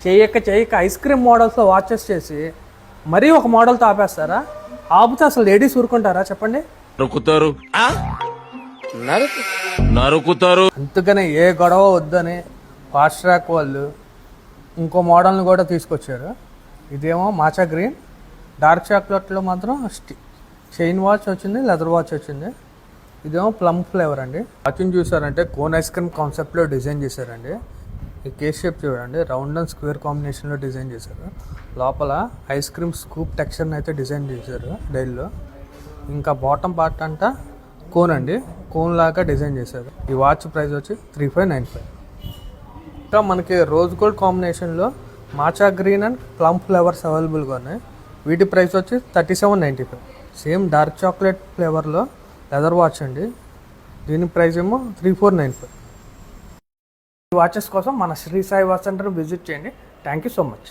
చేయక ice cream మోడల్స్లో watches చేసి మరీ ఒక మోడల్తో ఆపేస్తారా? ఆపితే అసలు లేడీస్ ఊరుకుంటారా చెప్పండి? నరుకుతారు. అందుకనే ఏ గొడవ వద్దని ఫాస్ట్ ట్రాక్ వాళ్ళు ఇంకో మోడల్ని కూడా తీసుకొచ్చారు. ఇదేమో మాచా గ్రీన్, డార్క్ చాక్లెట్లో మాత్రం చైన్ వాచ్ వచ్చింది, లెదర్ వాచ్ వచ్చింది. ఇదేమో ప్లమ్ ఫ్లేవర్ అండి. వాచ్ని చూసారంటే కోన్ ఐస్ క్రీమ్ కాన్సెప్ట్లో డిజైన్ చేశారండి. ఈ కేస్ షేప్ చూడండి, రౌండ్ అండ్ స్క్వేర్ కాంబినేషన్లో డిజైన్ చేశారు. లోపల ఐస్ క్రీమ్ స్కూప్ టెక్స్చర్ని అయితే డిజైన్ చేశారు డైల్లో. ఇంకా బాటమ్ పార్ట్ అంతా కోన్ అండి, కోన్ లాగా డిజైన్ చేశారు. ఈ వాచ్ ప్రైస్ వచ్చి 3595. ఇంకా మనకి రోజ్ గోల్డ్ కాంబినేషన్లో matcha green and plum flavours అవైలబుల్గా ఉన్నాయి. వీటి ప్రైస్ వచ్చి 3795. సేమ్ డార్క్ చాక్లెట్ ఫ్లేవర్లో లెదర్ వాచ్ అండి, దీని ప్రైస్ ఏమో 3495. ఈ వాచెస్ కోసం మన శ్రీ సాయి వాచ్ సెంటర్ని విజిట్ చేయండి. Thank you so much.